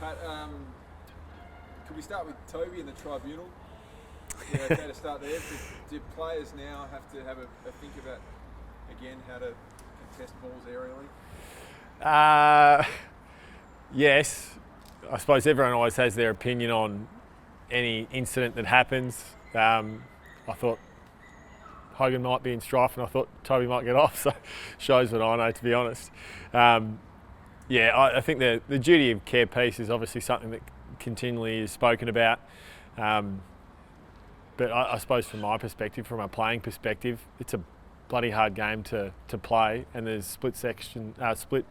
Pat, could we start with Toby and the tribunal? Yeah, okay to start there. Do players now have to have a think about, again, how to contest balls aerially? Yes. I suppose everyone always has their opinion on any incident that happens. I thought Hogan might be in strife and I thought Toby might get off, so shows what I know, to be honest. I think the duty of care piece is obviously something that continually is spoken about. But I suppose from my perspective, from a playing perspective, it's a bloody hard game to play, and there's split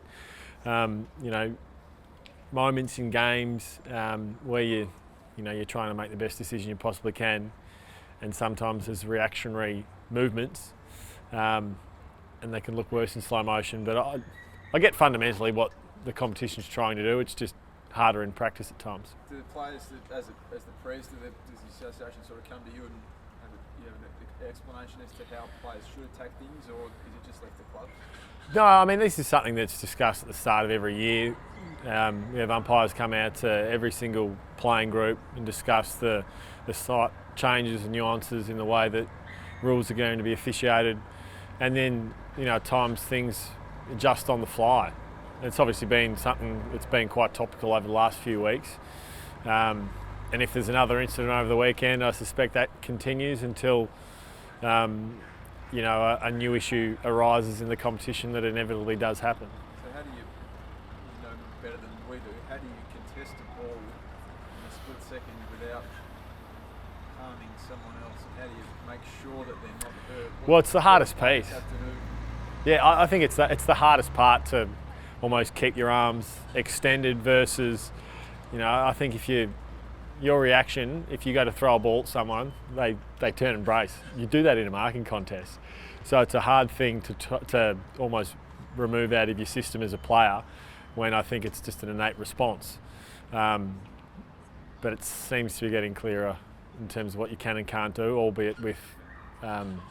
moments in games where you're trying to make the best decision you possibly can, and sometimes there's reactionary movements, and they can look worse in slow motion. But I get fundamentally what the competition's trying to do. It's just harder in practice at times. Do the players, as the president, does the association sort of come to you and have an explanation as to how players should attack things, or is it just left to clubs? No, I mean, this is something that's discussed at the start of every year. We have umpires come out to every single playing group and discuss the slight changes and nuances in the way that rules are going to be officiated, and then at times things adjust on the fly. It's obviously been something that's been quite topical over the last few weeks, and if there's another incident over the weekend, I suspect that continues until a new issue arises in the competition that inevitably does happen. So how do you know better than we do, how do you contest a ball in a split second without harming someone else, and how do you make sure that they're not hurt? Well, it's the hardest piece. Yeah, I think it's the hardest part, to almost keep your arms extended versus, I think if your reaction, if you go to throw a ball at someone, they turn and brace. You do that in a marking contest. So it's a hard thing to almost remove out of your system as a player, when I think it's just an innate response. But it seems to be getting clearer in terms of what you can and can't do, albeit with some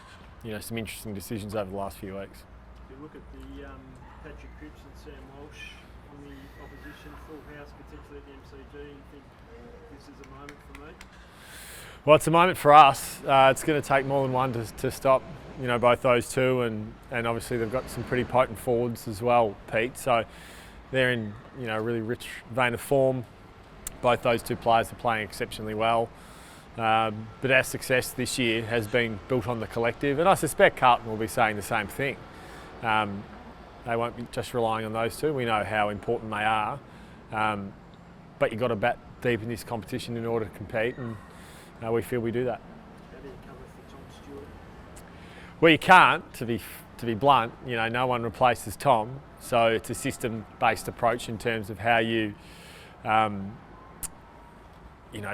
interesting decisions over the last few weeks. If you look at the Patrick Cripps and Sam Walsh on the opposition full house potentially at the MCG, you think this is a moment for me? Well, it's a moment for us. It's going to take more than one to stop, both those two, and obviously they've got some pretty potent forwards as well, Pete. So they're in a really rich vein of form. Both those two players are playing exceptionally well. But our success this year has been built on the collective, and I suspect Carlton will be saying the same thing. They won't be just relying on those two. We know how important they are, but you've got to bat deep in this competition in order to compete, and we feel we do that. How do you cover for Tom Stewart? Well, you can't, to be blunt. No one replaces Tom, so it's a system-based approach in terms of how you,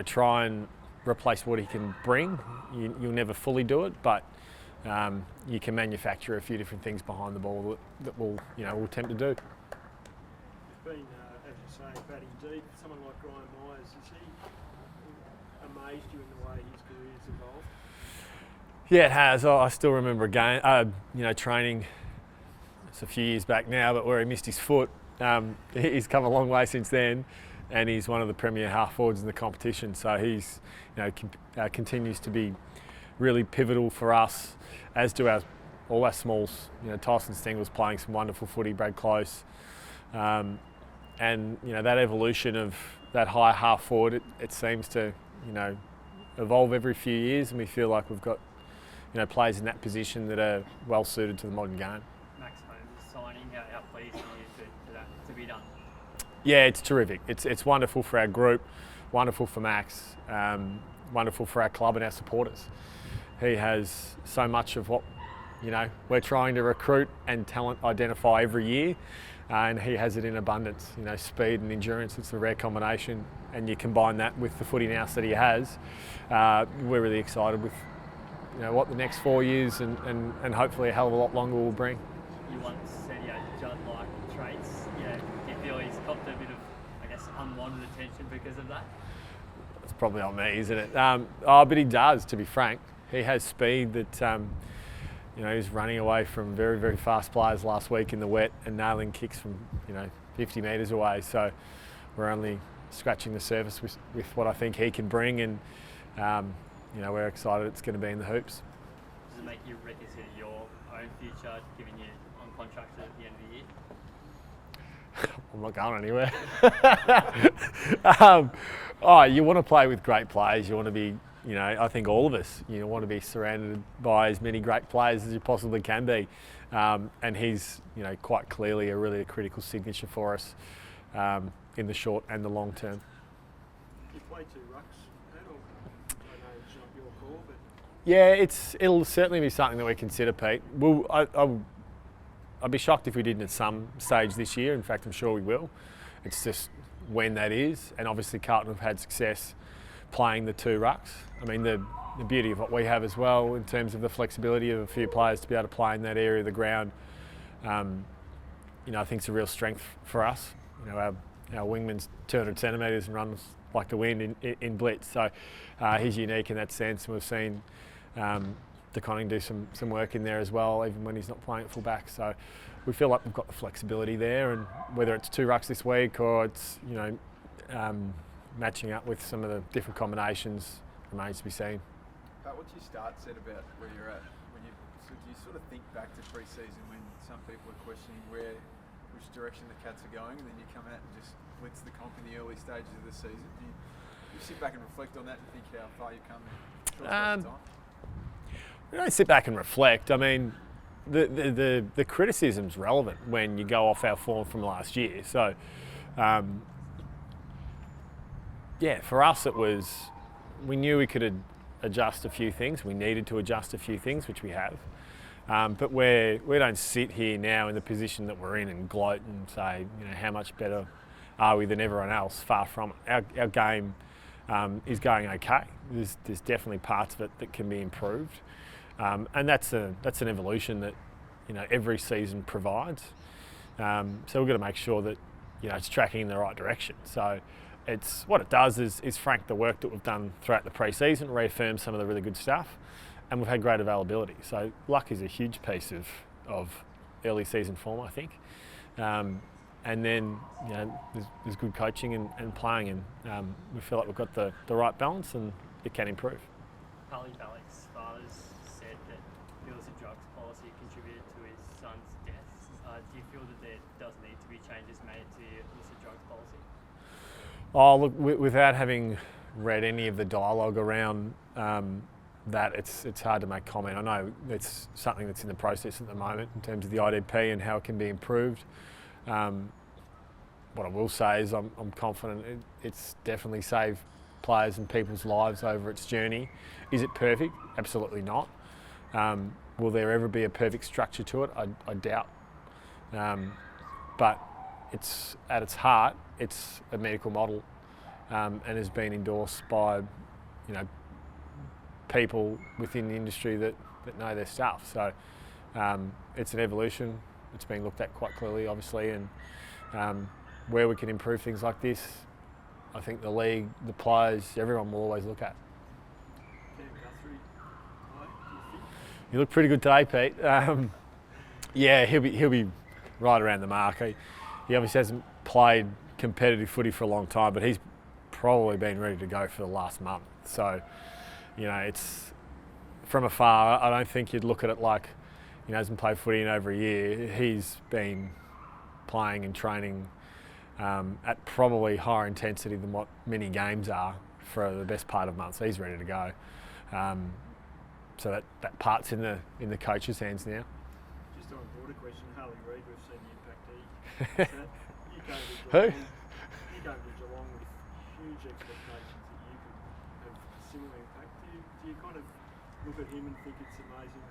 try and replace what he can bring. You'll never fully do it, but you can manufacture a few different things behind the ball that will attempt to do. You've been, as you say, batting deep. Someone like Ryan Myers, has he amazed you in the way his career's evolved? Yeah, it has. I still remember a game, training. It's a few years back now, but where he missed his foot. He's come a long way since then, and he's one of the premier half forwards in the competition. So he's, continues to be really pivotal for us, as do all our smalls. Tyson Stengel's playing some wonderful footy, Brad Close, and that evolution of that high half forward, it seems to evolve every few years, and we feel like we've got players in that position that are well suited to the modern game. Max Holmes signing, how pleased are you for that to be done? Yeah, it's terrific. It's wonderful for our group, wonderful for Max, wonderful for our club and our supporters. He has so much of what we're trying to recruit and talent identify every year, and he has it in abundance. Speed and endurance, it's a rare combination, and you combine that with the footy nous that he has. We're really excited with what the next 4 years and hopefully a hell of a lot longer will bring. You once said he had Judd-like traits. Do you feel he's copped a bit of, unwanted attention because of that? It's probably on me, isn't it? But he does, to be frank. He has speed that, he's running away from very, very fast players last week in the wet and nailing kicks from, 50 metres away. So we're only scratching the surface with what I think he can bring, and we're excited it's going to be in the hoops. Does it make you reconsider your own future, given you're on contract at the end of the year? I'm not going anywhere. You want to play with great players. You want to be, I think all of us, want to be surrounded by as many great players as you possibly can be. And he's, quite clearly a really critical signature for us in the short and the long term. You play 2 rucks, Pat, or I know it's not your call, but Yeah, it'll certainly be something that we consider, Pete. I'd be shocked if we didn't at some stage this year. In fact, I'm sure we will. It's just when that is. And obviously Carlton have had success playing the 2 rucks. I mean, the beauty of what we have as well in terms of the flexibility of a few players to be able to play in that area of the ground, I think it's a real strength for us. Our wingman's 200 centimetres and runs like the wind in blitz. So he's unique in that sense. And we've seen DeConning do some work in there as well, even when he's not playing at full back. So we feel like we've got the flexibility there, and whether it's 2 rucks this week or it's matching up with some of the different combinations remains to be seen. Pat, what your start said about where you're at, do you sort of think back to pre-season when some people are questioning which direction the Cats are going, and then you come out and just blitz the comp in the early stages of the season? Do you sit back and reflect on that and think how far you've come in short space of time? We don't sit back and reflect. I mean, the criticism's relevant when you go off our form from last year. So, for us we knew we could adjust a few things. We needed to adjust a few things, which we have. But we don't sit here now in the position that we're in and gloat and say, how much better are we than everyone else? Far from it. Our game is going okay. There's definitely parts of it that can be improved. And that's an evolution that every season provides. So we've got to make sure that it's tracking in the right direction. So it's what it does is frank the work that we've done throughout the pre-season, reaffirm some of the really good stuff, and we've had great availability. So luck is a huge piece of early season form, I think. And then there's good coaching and playing, and we feel like we've got the right balance and it can improve. Paddy Balak's father's said that the illicit drugs policy contributed to his son's death. Do you feel that there does need to be changes made to the illicit drugs policy? Oh, look, without having read any of the dialogue around that, it's hard to make comment. I know it's something that's in the process at the moment in terms of the IDP and how it can be improved. What I will say is I'm confident it's definitely saved players and people's lives over its journey. Is it perfect? Absolutely not. Will there ever be a perfect structure to it? I doubt. But it's at its heart, it's a medical model, and has been endorsed by people within the industry that know their stuff. So it's an evolution. It's being looked at quite clearly, obviously, and where we can improve things like this, I think the league, the players, everyone will always look at. You look pretty good today, Pete. He'll be right around the mark. He obviously hasn't played competitive footy for a long time, but he's probably been ready to go for the last month. So, it's from afar. I don't think you'd look at it like hasn't played footy in over a year. He's been playing and training at probably higher intensity than what many games are for the best part of a month. So he's ready to go. So that part's in the coach's hands now. just on a broader question, Harley Reid, we've seen the impact you came to Who? Geelong. You came to Geelong with huge expectations that you could have a similar impact. Do you kind of look at him and think it's amazing?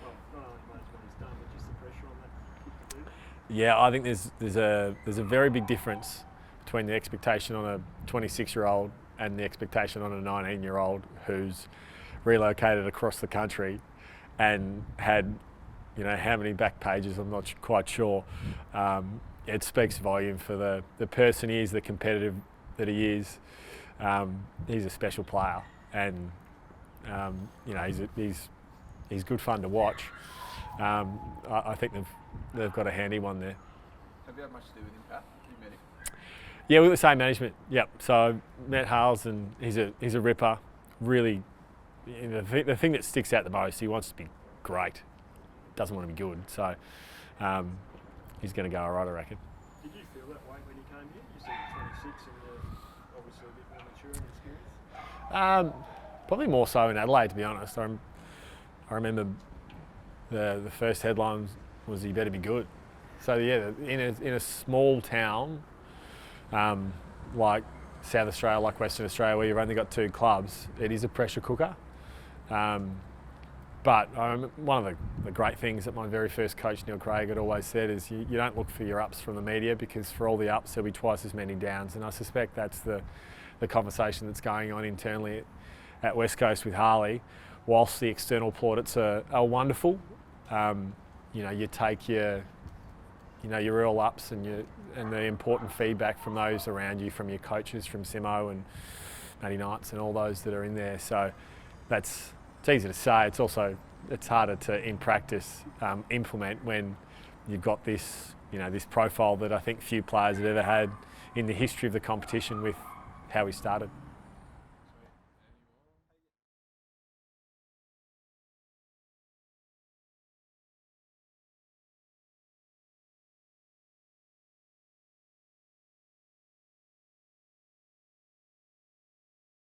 Well, not only amazing what he's done, but just the pressure on that kid to do that? Yeah, I think there's a very big difference between the expectation on a 26-year-old and the expectation on a 19-year-old who's relocated across the country and had, how many back pages, I'm not quite sure. It speaks volume for the person he is, the competitive that he is. He's a special player, and he's good fun to watch. I think they've got a handy one there. Have you had much to do with him, Pat? You met him? Yeah, we're the same management. Yep. So I met Hales, and he's a ripper. Really, the thing that sticks out the most, he wants to be great. Doesn't want to be good. So he's going to go all right, I reckon. Did you feel that way when you came here? You said 26 and you're obviously a bit more mature and experienced. Probably more so in Adelaide, to be honest. I remember the first headline was "You better be good." So yeah, in a small town like South Australia, like Western Australia, where you've only got 2 clubs, it is a pressure cooker. But one of the great things that my very first coach, Neil Craig, had always said is you don't look for your ups from the media, because for all the ups there'll be twice as many downs. And I suspect that's the conversation that's going on internally at West Coast with Harley. Whilst the external plaudits are wonderful, you take your real ups and the important feedback from those around you, from your coaches, from Simo and Matty Knights and all those that are in there. So it's easy to say. It's harder to, in practice, implement when you've got this profile that I think few players have ever had in the history of the competition with how we started.